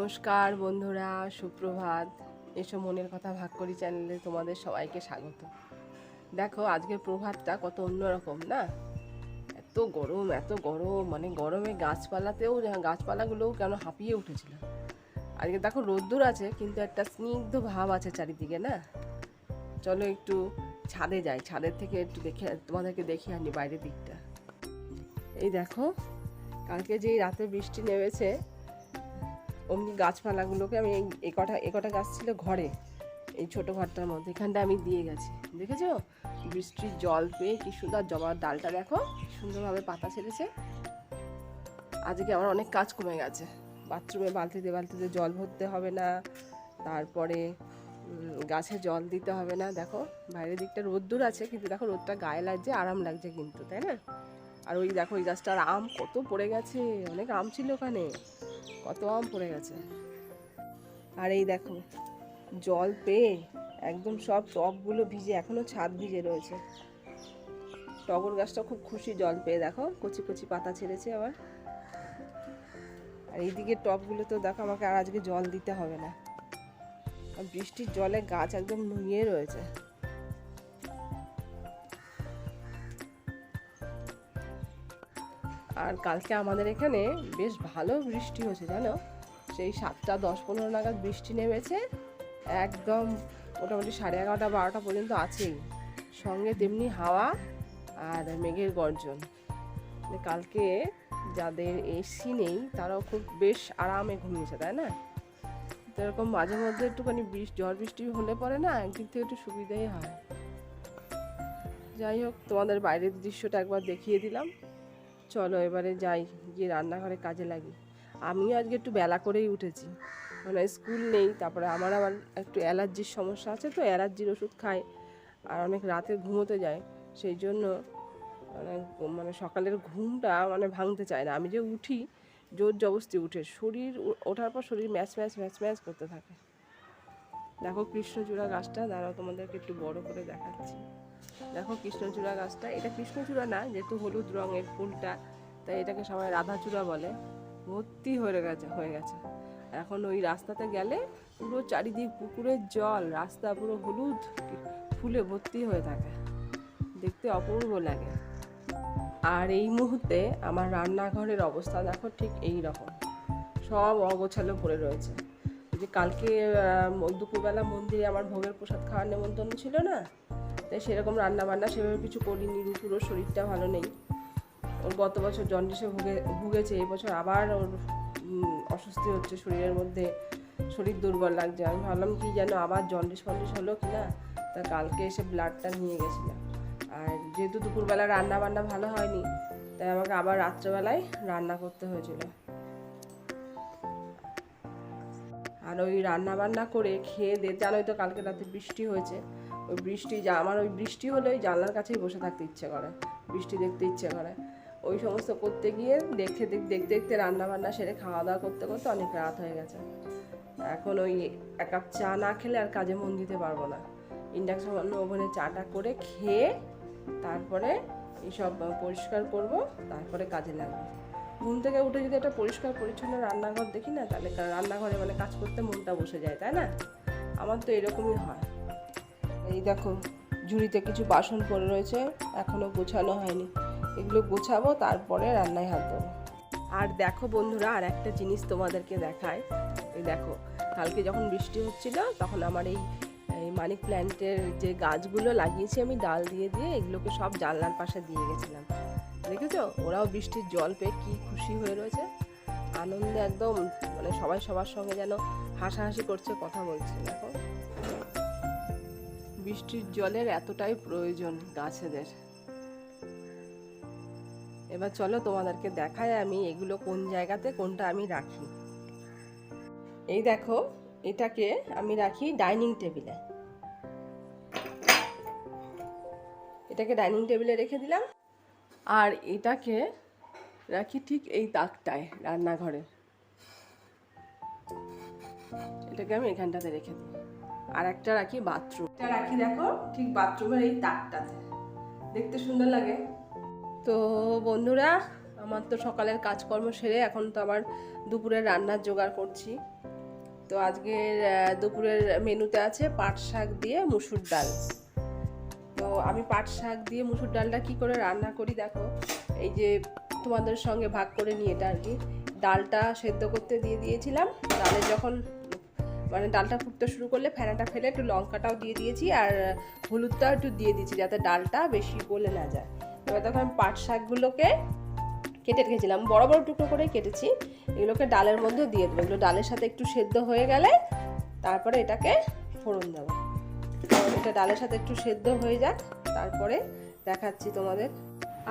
নমস্কার বন্ধুরা, সুপ্রভাত। এসো মনের কথা ভাগ করি চ্যানেলে তোমাদের সবাইকে স্বাগত। দেখো আজকের প্রভাতটা কত অন্যরকম না। এত গরম, মানে গরমে গাছপালাগুলোও কেন হাঁপিয়ে উঠেছিল। আজকে দেখো রোদ্দুর আছে, কিন্তু একটা স্নিগ্ধ ভাব আছে চারিদিকে না। চলো একটু ছাদে যাই, ছাদের থেকে একটু তোমাদেরকে দেখে আনি বাইরের দিকটা। এই দেখো, কালকে যেই রাতে বৃষ্টি নেমেছে, অমনি গাছপালাগুলোকে আমি এ কটা গাছ ছিল ঘরে, এই ছোটো ঘরটার মধ্যে, এখানটা আমি দিয়ে গেছি। দেখেছো বৃষ্টির জল পেয়ে কি সুন্দর জবার ডালটা দেখো সুন্দরভাবে পাতা ছেড়েছে। আজকে আমার অনেক কাজ কমে গেছে। বাথরুমে বালতিতে জল ভরতে হবে না, তারপরে গাছে জল দিতে হবে না। দেখো বাইরের দিকটা রোদ্দুর আছে, কিন্তু দেখো রোদটা গায়ে লাগছে, আরাম লাগছে কিন্তু, তাই না? আর ওই দেখো ওই গাছটার আম কত পড়ে গেছে, অনেক আম ছিল ওখানে, কত আম পড়ে গেছে। আর এই দেখো জল পেয়ে একদম সব টবগুলো ভিজে, এখনো ছাদ ভিজে রয়েছে। টগর গাছটা খুব খুশি জল পেয়ে, দেখো কচি কচি পাতা ছেড়েছে আবার। আর এইদিকে টবগুলো তো দেখো আমাকে আর আজকে জল দিতে হবে না, আর বৃষ্টির জলে গাছ একদম নুয়ে রয়েছে। আর কালকে আমাদের এখানে বেশ ভালো বৃষ্টি হয়েছে জানো। সেই 7টা 10-15 নাগাদ বৃষ্টি নেমেছে, একদম মোটামুটি 11:30-12টা পর্যন্ত আছেই, সঙ্গে তেমনি হাওয়া আর মেঘের গর্জন। কালকে যাদের এসি নেই তারাও খুব বেশ আরামে ঘুমিয়েছে, তাই না? তো এরকম মাঝে মধ্যে একটুখানি ঝড় বৃষ্টি হলে পরে না, একদিক থেকে একটু সুবিধাই হয়। যাই হোক, তোমাদের বাইরের দৃশ্যটা একবার দেখিয়ে দিলাম। চলো এবারে যাই, গিয়ে রান্নাঘরে কাজে লাগি। আমিও আজকে একটু বেলা করেই উঠেছি, মানে স্কুল নেই, তারপরে আমার আবার একটু অ্যালার্জির সমস্যা আছে, তো অ্যালার্জির ওষুধ খাই, আর অনেক রাতে ঘুমোতে যায়, সেই জন্য মানে সকালের ঘুমটা মানে ভাঙতে চায় না। আমি যে উঠি জোর জবরদস্তি উঠে, ওঠার পর শরীর ম্যাচ ম্যাচ করতে থাকে। দেখো কৃষ্ণচূড়া গাছটা, দাঁড়াও তোমাদেরকে একটু বড় করে দেখাচ্ছি। দেখো কৃষ্ণচূড়া গাছটা, এটা কৃষ্ণচূড়া না, যেহেতু হলুদ রঙের ফুলটা, তাই এটাকে সবাই রাধাচূড়া বলে। ভর্তি হয়ে গেছে। এখন ওই রাস্তাতে গেলে পুরো চারিদিক পুকুরের জল, রাস্তা পুরো হলুদ ফুলে ভর্তি হয়ে থাকে, দেখতে অপূর্ব লাগে। আর এই মুহূর্তে আমার রান্নাঘরের অবস্থা দেখো ঠিক এই রকম, সব অগোছালো পড়ে রয়েছে। যে কালকে দুপুরবেলা মন্দিরে আমার ভোগের প্রসাদ খাওয়ার নেমন্তন্ন ছিল না, তাই সেরকম রান্নাবান্না সেভাবে কিছু করিনি। রুপুরও শরীরটা ভালো নেই, ওর গত বছর জন্ডিসে ভুগেছে, এই বছর আবার ওর অস্বস্তি হচ্ছে শরীরের মধ্যে, শরীর দুর্বল লাগছে। আমি ভাবলাম কি যেন আবার জন্ডিস হলো কি না, তা কালকে এসে ব্লাডটা নিয়ে গেছিলাম। আর যেহেতু দুপুরবেলা রান্না বান্না ভালো হয়নি, তাই আমাকে আবার রাত্রেবেলায় রান্না করতে হয়েছিল। আর ওই রান্না বান্না করে খেয়ে জানোই তো কালকে রাতে বৃষ্টি হয়েছে। আমার ওই বৃষ্টি হলে ওই জানলার কাছেই বসে থাকতে ইচ্ছে করে, বৃষ্টি দেখতে ইচ্ছে করে। ওই সমস্ত করতে গিয়ে দেখতে রান্না বান্না সেরে খাওয়া দাওয়া করতে করতে অনেক রাত হয়ে গেছে। এখন ওই এক কাপ চা না খেলে আর কাজে মন দিতে পারবো না। ইন্ডাকশন ওভেনে চাটা করে খেয়ে তারপরে এইসব পরিষ্কার করব, তারপরে কাজে লাগবে। ঘুম থেকে উঠে যদি একটা পরিষ্কার পরিচ্ছন্ন রান্নাঘর দেখি না, তাহলে রান্নাঘরে মানে কাজ করতে মনটা বসে যায়, তাই না? আমার তো এরকমই হয়। এই দেখো ঝুড়িতে কিছু বাসন পড়ে রয়েছে, এখনো গোছানো হয়নি, এগুলো গোছাবো, তারপরে রান্নায় হাত দেবো। আর দেখো বন্ধুরা, আর একটা জিনিস তোমাদেরকে দেখায়। এই দেখো কালকে যখন বৃষ্টি হচ্ছিল, তখন আমার এই মানি প্ল্যান্টের যে গাছগুলো লাগিয়েছি আমি ডাল দিয়ে এগুলোকে সব জানলার পাশে দিয়ে গেছিলাম। দেখেছো ওরাও বৃষ্টির জল পেয়ে কি খুশি হয়ে রয়েছে, আনন্দে একদম, মানে সবাই সবার সঙ্গে যেন হাসাহাসি করছে, কথা বলছে। দেখো বৃষ্টির জলের এতটাই প্রয়োজন গাছেদের। এবার চলো তোমাদেরকে দেখাই আমি এগুলো কোন জায়গাতে কোনটা আমি রাখি। এই দেখো, এটাকে আমি রাখি ডাইনিং টেবিলে, এটাকে ডাইনিং টেবিলে রেখে দিলাম। আর এটাকে রাখি ঠিক এই তাকটায় রান্নাঘরে, এটাকে আমি এখানটাতে রেখে দিই। আর একটা রাখি বাথরুম, এটা রাখি দেখো ঠিক বাথরুমের এই তাকটাতে, দেখতে সুন্দর লাগে। তো বন্ধুরা, আমার তো সকালের কাজকর্ম সেরে এখন তো আবার দুপুরের রান্নার জোগাড় করছি। তো আজকের দুপুরের মেনুতে আছে পাট শাক দিয়ে মুসুর ডাল। তো আমি পাট শাক দিয়ে মুসুর ডালটা কি করে রান্না করি দেখো, এই যে তোমাদের সঙ্গে ভাগ করে নিয়ে এটা আর কি, ডালটা সেদ্ধ করতে দিয়ে দিয়েছিলাম। ডালে যখন মানে ডালটা ফুটতে শুরু করলে ফেনাটা ফেলে একটু লঙ্কাটাও দিয়ে দিয়েছি, আর হলুদটাও একটু দিয়ে দিয়েছি যাতে ডালটা বেশি গলে না যায়। এবার তখন আমি পাট শাকগুলোকে কেটে রেখেছিলাম, বড় বড় টুকরো করে কেটেছি, এগুলোকে ডালের মধ্যে দিয়ে দেবো। এগুলো ডালের সাথে একটু সেদ্ধ হয়ে গেলে তারপরে এটাকে ফোড়ন দেবো। এটা ডালের সাথে একটু সেদ্ধ হয়ে যাক, তারপরে দেখাচ্ছি তোমাদের।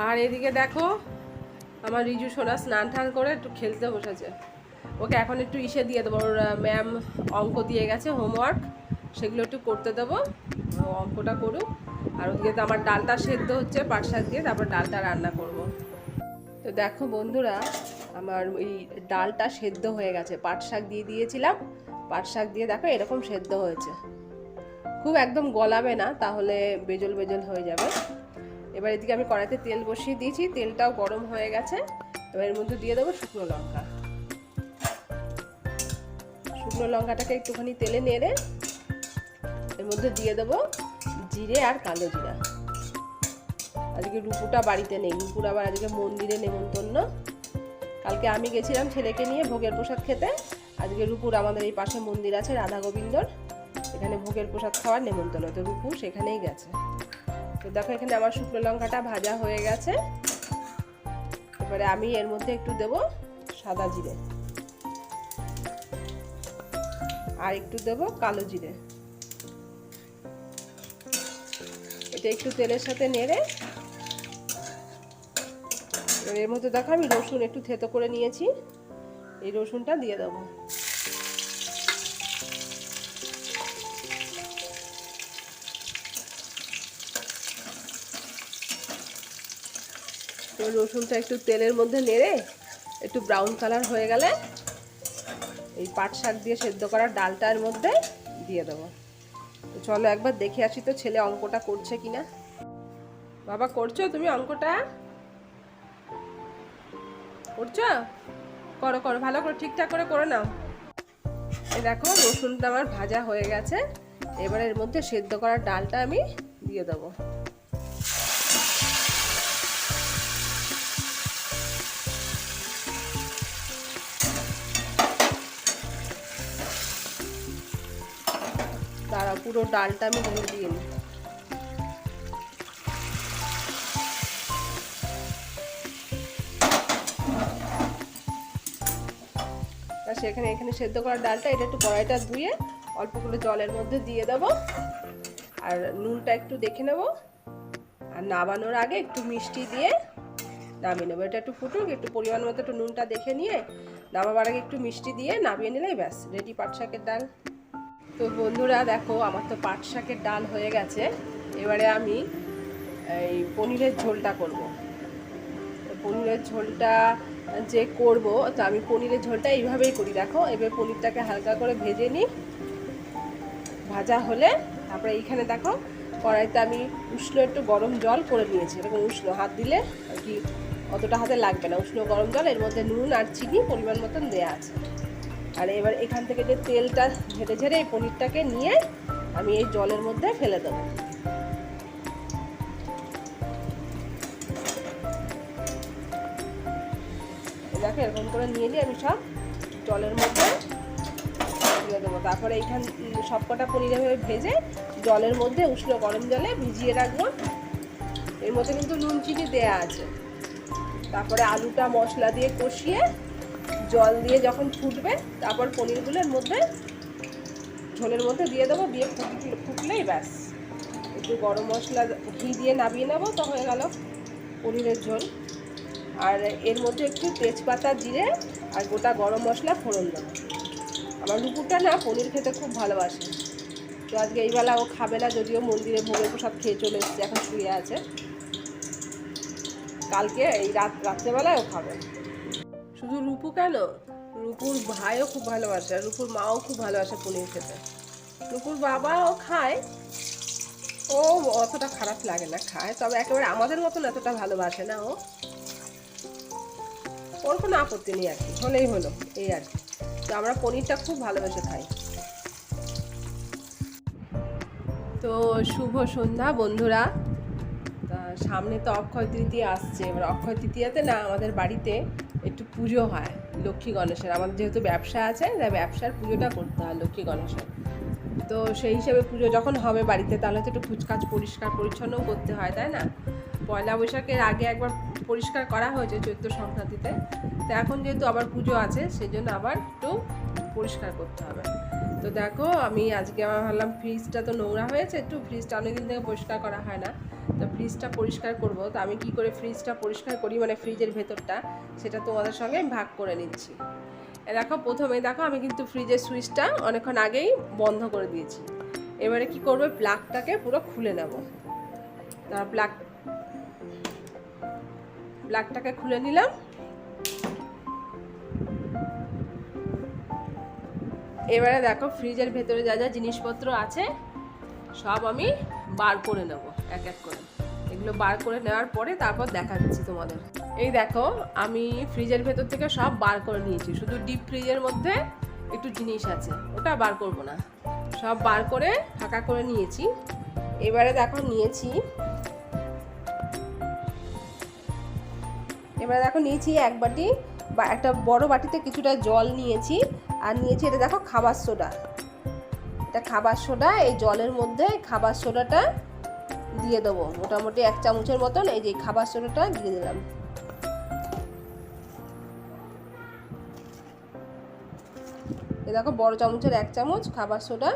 আর এদিকে দেখো আমার রিজু সোনা স্নান টান করে একটু খেলতে বসেছে। ওকে এখন একটু ইসে দিয়ে দেবো, ওর ম্যাম অঙ্ক দিয়ে গেছে হোমওয়ার্ক, সেগুলো একটু করতে দেবো, অঙ্কটা করুক। আর ওদিকে তো আমার ডালটা সেদ্ধ হচ্ছে পাট শাক দিয়ে, তারপর ডালটা রান্না করব। তো দেখো বন্ধুরা, আমার ওই ডালটা সেদ্ধ হয়ে গেছে, পাট শাক দিয়ে দিয়েছিলাম, পাট শাক দিয়ে দেখো এরকম সেদ্ধ হয়েছে। খুব একদম গলাবে না, তাহলে বেজল বেজল হয়ে যাবে। এবার এদিকে আমি কড়াইতে তেল বসিয়ে দিয়েছি, তেলটাও গরম হয়ে গেছে। এবার এর মধ্যে দিয়ে দেবো শুকনো লঙ্কা। শুকনো লঙ্কাটাকে একটুখানি তেলে নেড়ে এর মধ্যে দিয়ে দেবো জিরে আর কালো জিরা। আজকে রুপুটা বাড়িতে নেই, রুপুর আবার আজকে মন্দিরে নেমন্তন্ন। কালকে আমি গেছিলাম ছেলেকে নিয়ে ভোগের প্রসাদ খেতে, আজকে রুপুর আমাদের এই পাশে মন্দির আছে রাধা গোবিন্দর, এখানে ভোগের প্রসাদ খাওয়ার নেমন্তন্ন, তো রুপু সেখানেই গেছে। তো দেখো এখানে আমার শুকনো লঙ্কাটা ভাজা হয়ে গেছে। এবারে আমি এর মধ্যে একটু দেব সাদা জিরে, আর একটু দেব কালো জিরে। এটা একটু তেলের সাথে নেড়ে এর মধ্যে দেখো আমি রসুন একটু থেতো করে নিয়েছি, এই রসুনটা দিয়ে দেবো। তো রসুনটা একটু তেলের মধ্যে নেড়ে একটু ব্রাউন কালার হয়ে গেলে এই পাট শাক দিয়ে সেদ্ধ করা ডালটার মধ্যে দিয়ে দেবো। তো চলো একবার দেখে আসি তো ছেলে অঙ্কটা করছে কিনা। বাবা করছো তুমি অঙ্কটা? করছো? করো করো, ভালো করে ঠিকঠাক করে করে নাও। এই দেখো রসুনটা আমার ভাজা হয়ে গেছে, এবার এর মধ্যে সেদ্ধ করা ডালটা আমি দিয়ে দেবো। দাঁড়া, পুরো ডালটা আমি ঢেলে দিয়ে নিই। সেখানে এখানে সেদ্ধ করা ডালটা এটা একটু কড়াইটা ধুয়ে অল্প করে জলের মধ্যে দিয়ে দেবো, আর নুনটা একটু দেখে নেব, আর নামানোর আগে একটু মিষ্টি দিয়ে নামিয়ে নেবো। এটা একটু ফুটুক, একটু পরিমাণ মতো একটু নুনটা দেখে নিয়ে নামাবার আগে একটু মিষ্টি দিয়ে নামিয়ে নিলেই ব্যাস রেডি পাট শাকের ডাল। তো বন্ধুরা দেখো আমার তো পাট শাকের ডাল হয়ে গেছে। এবারে আমি এই পনিরের ঝোলটা করব। পনিরের ঝোলটা যে করব, তো আমি পনিরের ঝোলটা এইভাবেই করি দেখো। এবার পনিরটাকে হালকা করে ভেজে নিই, ভাজা হলে তারপরে এইখানে দেখো কড়াইতে আমি উষ্ণ একটু গরম জল করে নিয়েছি, এরকম উষ্ণ, হাত দিলে আর কি অতটা হাতে লাগবে না, উষ্ণ গরম জল, এর মধ্যে নুন আর চিনি পরিমাণ মতন দেওয়া আছে। আর এবার এখান থেকে যে তেলটা ঝেড়ে ঝেড়ে এই পনিরটাকে নিয়ে আমি এই জলের মধ্যে ফেলে দেবো। দেখো এরকম করে নিয়ে নিয়ে আমি সব জলের মধ্যে ফেলে দেবো। তারপরে এইখান সবকটা পনির ভেজে জলের মধ্যে উষ্ণ গরম জলে ভিজিয়ে রাখবো। এর মধ্যে কিন্তু নুন চিনি দেয়া আছে। তারপরে আলুটা মশলা দিয়ে কষিয়ে জল দিয়ে যখন ফুটবে তারপর পনিরগুলোর মধ্যে ঝোলের মধ্যে দিয়ে দেবো, দিয়ে ফুটলেই ব্যাস একটু গরম মশলা ঘি দিয়ে নামিয়ে নেবো, তো হয়ে গেল পনিরের ঝোল। আর এর মধ্যে একটু তেজপাতা, জিরে আর গোটা গরম মশলা ফোড়ন দেবো। আমার রুপুরটা না পনির খেতে খুব ভালোবাসে, তো আজকে এইবেলা ও খাবে না, যদিও মন্দিরে ভোগের প্রসাদ খেয়ে চলে এসেছে, এখন শুয়ে আছে। কালকে এই রাত্রেবেলায় ও খাবে। শুধু রুপু কেন, রুপুর ভাইও খুব ভালোবাসে, আর রুপুর মাও খুব ভালোবাসে পনির খেতে। রুপুর বাবাও খায়, ও অতটা খারাপ লাগে না, খায়, তবে একেবারে আমাদের মতন এতটা ভালোবাসে না ও। ওর কোনো আপত্তি নেই আর কি, হলেই হলো এই আর কি। তো আমরা পনিরটা খুব ভালোবেসে খাই। তো শুভ সন্ধ্যা বন্ধুরা। সামনে তো অক্ষয় তৃতীয়া আসছে। এবার অক্ষয় তৃতীয়াতে না আমাদের বাড়িতে একটু পুজো হয় লক্ষ্মী গণেশের। আমাদের যেহেতু ব্যবসা আছে, তাই ব্যবসার পুজোটা করতে হয় লক্ষ্মী গণেশের। তো সেই হিসেবে পুজো যখন হবে বাড়িতে, তাহলে তো একটু কুচকাচ পরিষ্কার পরিচ্ছন্নও করতে হয়, তাই না? পয়লা বৈশাখের আগে একবার পরিষ্কার করা হয়েছে চৈত্র সংক্রান্তিতে। তো এখন যেহেতু আবার পুজো আছে, সেই জন্য আবার একটু পরিষ্কার করতে হবে। তো দেখো, আমি আজকে আমার ভাবলাম ফ্রিজটা তো নোংরা হয়েছে, একটু ফ্রিজটা অনেকদিন থেকে পরিষ্কার করা হয় না, তো ফ্রিজটা পরিষ্কার করব। তো আমি কি করে ফ্রিজটা পরিষ্কার করি, মানে ফ্রিজের ভেতরটা, সেটা তোমাদের সঙ্গে আমি ভাগ করে নিচ্ছি। দেখো, প্রথমে দেখো আমি কিন্তু ফ্রিজের সুইচটা অনেকক্ষণ আগেই বন্ধ করে দিয়েছি। এবারে কি করবে, প্লাগটাকে পুরো খুলে নেব। তার প্লাগটাকে খুলে নিলাম। এবারে দেখো, ফ্রিজের ভেতরে যা যা জিনিসপত্র আছে সব আমি বার করে নেব এক এক করে। এগুলো বার করে নেওয়ার পরে তারপর দেখাচ্ছি তোমাদের। এই দেখো, আমি ফ্রিজের ভেতর থেকে সব বার করে নিয়েছি। শুধু ডিপ ফ্রিজের মধ্যে একটু জিনিস আছে, ওটা বার করব না। সব বার করে ফাঁকা করে নিয়েছি। এবারে দেখো নিয়েছি এক বাটি বা একটা বড় বাটিতে কিছুটা জল নিয়েছি। আর নিয়েছি এটা দেখো খাবার সোডা। এটা খাবার সোডা। এই জলের মধ্যে খাবার সোডাটা দিয়ে দেবো, মোটামুটি 1 চামচের মতন। এই যে খাবার সোডাটা দিয়ে দিলাম। এই দেখো, বড় চামচের 1 চামচ খাবার সোডা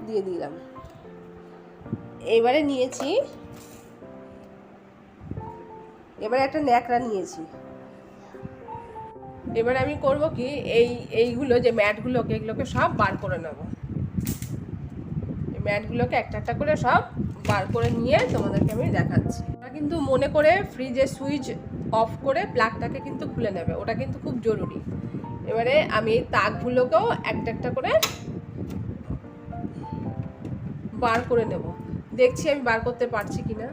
দিয়ে দিলাম। এবারে একটা ন্যাকড়া নিয়েছি। এবারে আমি করব কি, এইগুলো যে ম্যাটগুলোকে, এগুলোকে সব বার করে নেব। এই ম্যাটগুলোকে একটা একটা করে সব বার করে নিয়ে তোমাদেরকে আমি দেখাচ্ছি। তোমরা কিন্তু মনে করে ফ্রিজের সুইচ অফ করে প্লাগটাকে কিন্তু খুলে নেবে, ওটা কিন্তু খুব জরুরি। এবারে আমি এই তাকগুলোকেও একটা একটা করে বার করে নেব। দেখছি আমি বার করতে পারছি কিনা।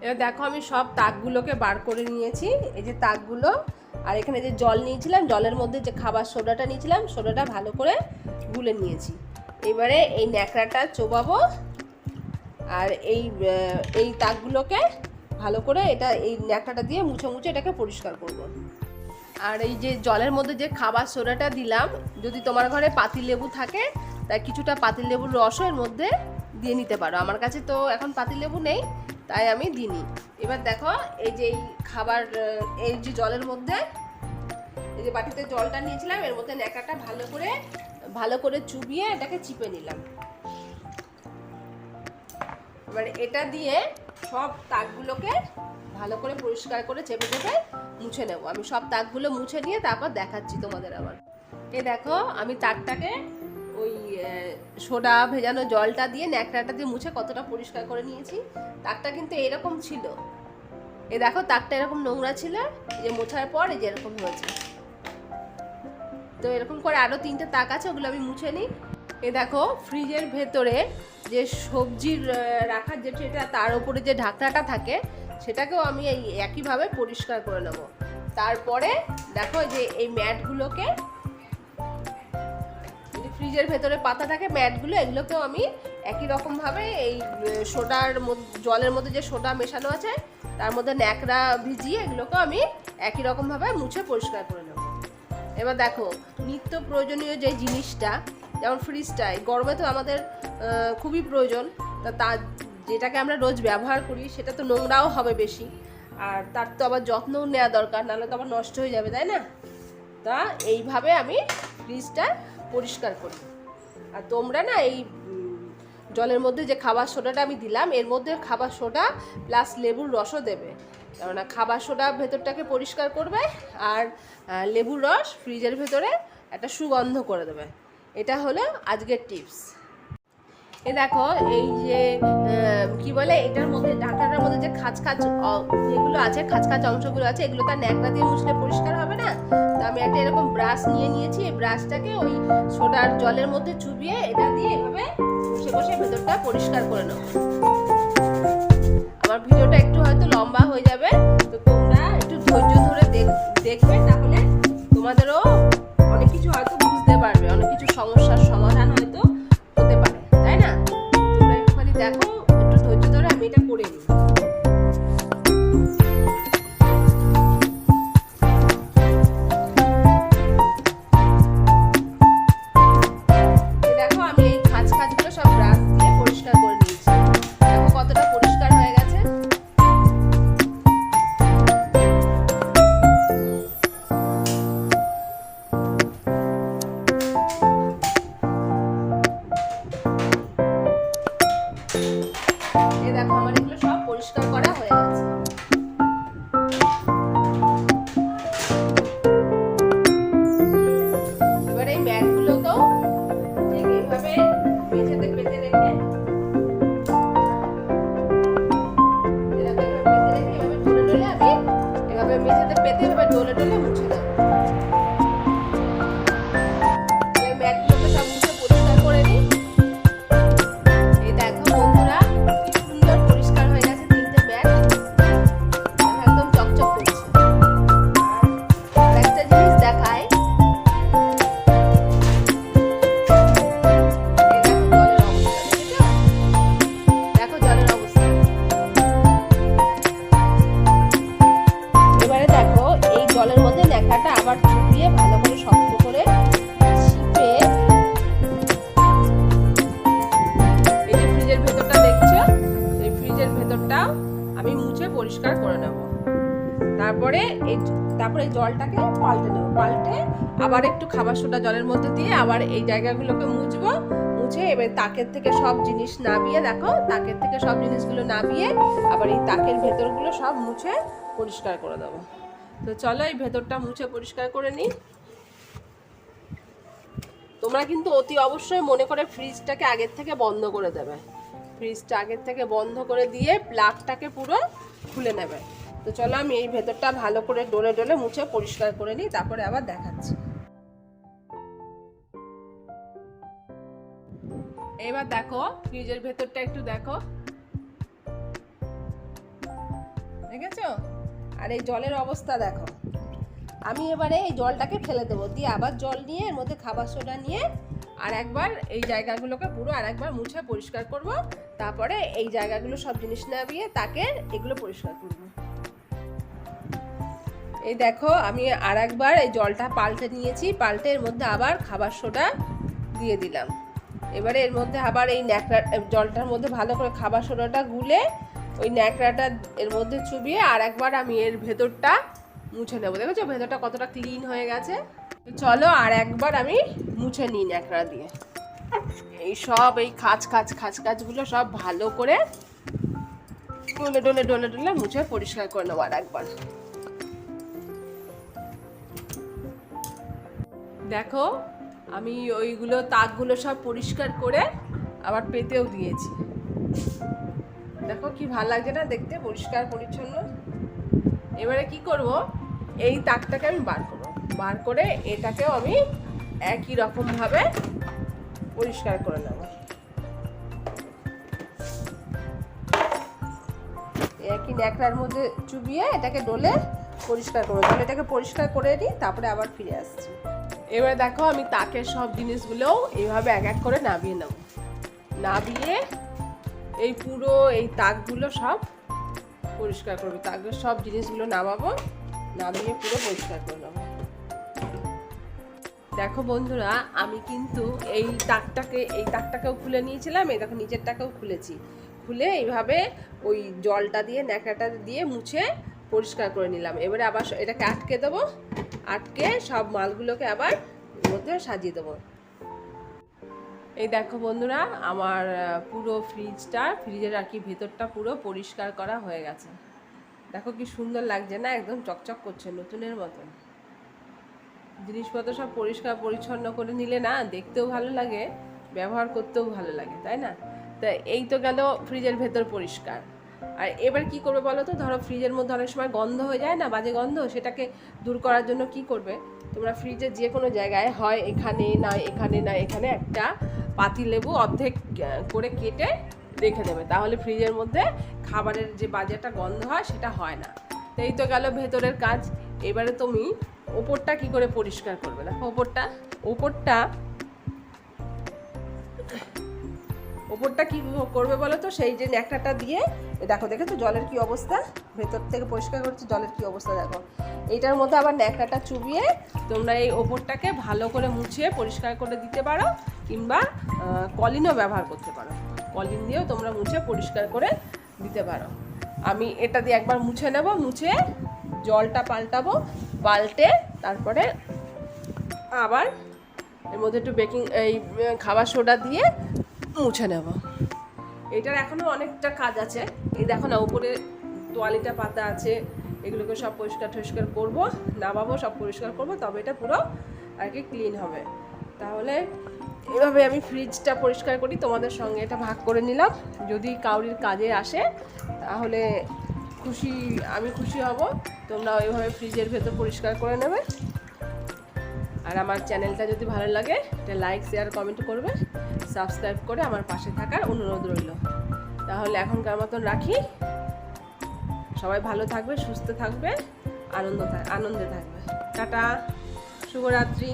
এবার দেখো, আমি সব তাকগুলোকে বার করে নিয়েছি। এই যে তাকগুলো, আর এখানে যে জল নিয়েছিলাম, জলের মধ্যে যে খাবার সোডাটা নিয়েছিলাম, সোডাটা ভালো করে গুলে নিয়েছি। এবারে এই ন্যাকড়াটা চোবাবো, আর এই তাকগুলোকে ভালো করে এই ন্যাকড়াটা দিয়ে মুছে এটাকে পরিষ্কার করব। আর এই যে জলের মধ্যে যে খাবার সোডাটা দিলাম, যদি তোমার ঘরে পাতিলেবু থাকে, তাই কিছুটা পাতিলেবুর রসও এর মধ্যে দিয়ে নিতে পারো। আমার কাছে তো এখন পাতিলেবু নেই, তাই আমি দিইনি। এবার দেখো, এই যে এই যে জলের মধ্যে, এই যে বাটিতে জলটা নিয়েছিলাম, এর মধ্যে ন্যাকড়াটা ভালো করে চুবিয়ে এটাকে চিপে নিলাম। এবার এটা দিয়ে সব তাকগুলোকে ভালো করে পরিষ্কার করে চেপে মুছে নেব। আমি সব তাকগুলো মুছে নিয়ে তারপর দেখাচ্ছি তোমাদের আবার। এই দেখো, আমি তাকটাকে ওই সোডা ভেজানো জলটা দিয়ে ন্যাকড়াটা দিয়ে মুছে কতটা পরিষ্কার করে নিয়েছি। তাকটা কিন্তু এরকম ছিল। এই দেখো, তাকটা এরকম নোংরা ছিল, এই যে মোছার পর এই যে এরকম হয়েছে। তো এরকম করে আরও 3টে তাক আছে, ওগুলো আমি মুছে নিই। এই দেখো, ফ্রিজের ভেতরে যে সবজির রাখার যেটা, তার উপরে যে ঢাকনাটা থাকে, সেটাকেও আমি এই একইভাবে পরিষ্কার করে নেব। তারপরে দেখো, যে এই ম্যাটগুলোকে, ফ্রিজের ভেতরে পাতা থাকে ম্যাটগুলো, এগুলোকেও আমি একই রকমভাবে এই জলের মধ্যে যে সোডা মেশানো আছে, তার মধ্যে ন্যাকড়া ভিজিয়ে এগুলোকেও আমি একই রকমভাবে মুছে পরিষ্কার করে নেব। এবার দেখো, নিত্য প্রয়োজনীয় যে জিনিসটা, যেমন ফ্রিজটা, গরমে তো আমাদের খুবই প্রয়োজন। যেটাকে আমরা রোজ ব্যবহার করি, সেটা তো নোংরাও হবে বেশি, আর তার তো আবার যত্নও নেওয়া দরকার, নাহলে তো আবার নষ্ট হয়ে যাবে, তাই না? তা এইভাবে আমি ফ্রিজটা পরিষ্কার করি। আর তোমরা না, এই জলের মধ্যে যে খাবার সোডাটা আমি দিলাম, এর মধ্যে খাবার সোডা প্লাস লেবুর রসও দেবে, কেননা খাবার সোডা ভেতরটাকে পরিষ্কার করবে, আর লেবুর রস ফ্রিজের ভেতরে একটা সুগন্ধ করে দেবে। এটা হলো আজকের টিপস। এই দেখো, এই যে কি বলে, এটার মধ্যে ঢাকনাটার মধ্যে যে খাঁচ যেগুলো আছে, খাঁচ অংশগুলো আছে, এগুলো তার ন্যাকড়া দিয়ে মুছলে পরিষ্কার হবে না। তো আমি একটা এরকম ব্রাশ নিয়েছি। এই ব্রাশটাকে ওই সোডার জলের মধ্যে চুবিয়ে এটা দিয়ে এভাবে বসে ভেতরটা পরিষ্কার করে নেব। আমার ভিডিওটা একটু হয়তো লম্বা হয়ে যাবে, তো তোমরা একটু ধৈর্য ধরে দেখবে, তাহলে তোমাদেরও অনেক কিছু হয়তো বুঝতে এই দেখো আমার এগুলো সব পরিষ্কার করা হয়ে গেছে। এবার এই ম্যাটগুলোকেও এইভাবে মেঝেতে পেতে রেখে মেঝেতে পেতে এভাবে ডলে ডলে মুছে দেবো। ম্যাটগুলোকে সব মুছে পরিষ্কার করে নিই। এই দেখো বন্ধুরা কি সুন্দর পরিষ্কার হয়ে গেছে 3টে ম্যাট, একদম চকচক করছে। আর একটা জিনিস দেখাই, দেখো জলের অবস্থা। এবারে দেখো এই জলের মধ্যে ন্যাকড়াটা আবার চুবিয়ে ভালো করে শক্ত করে চিপে, এই যে ফ্রিজের ভেতরটা দেখছো, এই ফ্রিজের ভেতরটাও আমি মুছে পরিষ্কার করে নেব। তারপরে এই জলটাকে পাল্টে নেব, পাল্টে আবার একটু খাবার সোডা জলের মধ্যে দিয়ে আবার এই জায়গাগুলোকে মুছবো। মুছে এবার তাকের থেকে সব জিনিস নামিয়ে, দেখো তাকের থেকে সব জিনিসগুলো নামিয়ে আবার এই তাকের ভেতরগুলো সব মুছে পরিষ্কার করে দেবো। তো চলো এই ভেতরটা মুছে পরিষ্কার করে নিই। তোমরা কিন্তু অতি অবশ্যই মনে করে ফ্রিজটাকে আগের থেকে বন্ধ করে দেবে। ফ্রিজটা আগের থেকে বন্ধ করে দিয়ে প্লাগটাকে পুরো খুলে নেবে। তো চলো আমি এই ভেতরটা ভালো করে ডলে ডলে মুছে পরিষ্কার করে নিই, তারপরে আবার দেখাচ্ছি। এবার দেখো ফ্রিজের ভেতরটা একটু দেখো, দেখেছো? আর এই জলের অবস্থা দেখো। আমি এবারে এই জলটাকে ফেলে দেবো, দিয়ে আবার জল নিয়ে এর মধ্যে খাবার সোডা নিয়ে আর একবার এই জায়গাগুলোকে পুরো আর একবার মুছে পরিষ্কার করব। তারপরে এই জায়গাগুলো সব জিনিস নামিয়ে তাকে এগুলো পরিষ্কার করব। এই দেখো আমি আর একবার এই জলটা পাল্টে নিয়েছি, পাল্টে এর মধ্যে আবার খাবার সোডা দিয়ে দিলাম। এবারে এর মধ্যে আবার এই ন্যাকড়া জলটার মধ্যে ভালো করে খাবার সোডাটা গুলে ওই ন্যাকড়াটা এর মধ্যে চুবিয়ে আর একবার আমি এর ভেতরটা মুছে নেবো। দেখেছো ভেতরটা কতটা ক্লিন হয়ে গেছে। চলো আর একবার আমি মুছে নিই ন্যাকড়া দিয়ে। এই সব এই খাঁচগুলো সব ভালো করে ডলে ডলে ডলে ডলে মুছে পরিষ্কার করে নেবো আর একবার। দেখো আমি ওইগুলো তাকগুলো সব পরিষ্কার করে আবার পেতেও দিয়েছি। দেখো কি ভালো লাগছে না দেখতে, পরিষ্কার পরিচ্ছন্ন। এবারে কি করব, এই তাকটাকে আমি বার করব, বার করে এটাকেও আমি একই রকম ভাবে পরিষ্কার করে নেব। একই ন্যাকড়ার মধ্যে চুবিয়ে এটাকে ডলে পরিষ্কার করবো। তাহলে এটাকে পরিষ্কার করে নিই, তারপরে আবার ফিরে আসছি। এবারে দেখো আমি তাকের সব জিনিসগুলোও এইভাবে এক এক করে নামিয়ে নেব। নামিয়ে এই পুরো এই তাকগুলো সব পরিষ্কার করবো। তাকের সব জিনিসগুলো নামাবো, নামিয়ে পুরো পরিষ্কার করে নেবো। দেখো বন্ধুরা আমি কিন্তু এই তাকটাকেও খুলে নিয়েছিলাম, এই দেখো নিচেরটাকেও খুলেছি। খুলে এইভাবে ওই জলটা দিয়ে ন্যাকড়াটা দিয়ে মুছে পরিষ্কার করে নিলাম। এবারে আবার এটাকে আটকে দেবো, আটকে সব মালগুলোকে আবার এর মধ্যে সাজিয়ে দেবো। এই দেখো বন্ধুরা আমার পুরো ফ্রিজের আর কি ভেতরটা পুরো পরিষ্কার করা হয়ে গেছে। দেখো কি সুন্দর লাগছে না, একদম চকচক করছে নতুনের মতন। জিনিসপত্র সব পরিষ্কার পরিচ্ছন্ন করে নিলে না দেখতেও ভালো লাগে, ব্যবহার করতেও ভালো লাগে, তাই না? তা এই তো গেল ফ্রিজের ভেতর পরিষ্কার। আর এবার কি করবে বলো তো, ধরো ফ্রিজের মধ্যে অনেক সময় গন্ধ হয়ে যায় না, বাজে গন্ধ, সেটাকে দূর করার জন্য কি করবে তোমরা, ফ্রিজের যে কোনো জায়গায় হয় এখানে না এখানে একটা পাতিলেবু অর্ধেক করে কেটে রেখে দেবে, তাহলে ফ্রিজের মধ্যে খাবারের যে বাজে একটা গন্ধ হয় সেটা হয় না। তো এই তো গেল ভেতরের কাজ। এবারে তুমি ওপরটা কি করে পরিষ্কার করবে, দেখো ওপরটা কি করবে বলো তো, সেই যে ন্যাকড়াটা দিয়ে দেখো জলের কি অবস্থা, ভেতর থেকে পরিষ্কার করছে জলের কি অবস্থা দেখো। এইটার মধ্যে আবার ন্যাকড়াটা চুবিয়ে তোমরা এই ওপরটাকে ভালো করে মুছে পরিষ্কার করে দিতে পারো, কিংবা কলিনও ব্যবহার করতে পারো। কলিন দিয়েও তোমরা মুছে পরিষ্কার করে দিতে পারো। আমি এটা দিয়ে একবার মুছে নেব, মুছে জলটা পাল্টাবো, পাল্টে তারপরে আবার এর মধ্যে একটু খাবার সোডা দিয়ে মুছে নেব। এটার এখনো অনেকটা কাজ আছে। এই দেখো না, উপরে তোয়ালিটা পাতা আছে, এগুলোকে সব পরিষ্কার টরিষ্কার করবো, নামাবো, সব পরিষ্কার করবো, তবে এটা পুরো আর কি ক্লিন হবে। তাহলে এভাবে আমি ফ্রিজটা পরিষ্কার করি, তোমাদের সঙ্গে এটা ভাগ করে নিলাম। যদি কাউরির কাজে আসে তাহলে আমি খুশি হব। তোমরা ওইভাবে ফ্রিজের ভেতর পরিষ্কার করে নেবে। আর আমার চ্যানেলটা যদি ভালো লাগে এটা লাইক, শেয়ার, কমেন্ট করবে, সাবস্ক্রাইব করে আমার পাশে থাকার অনুরোধ রইল। তাহলে এখনকার মতন রাখি। সবাই ভালো থাকবে, সুস্থ থাকবে, আনন্দে থাকবে। টাটা, শুভরাত্রি।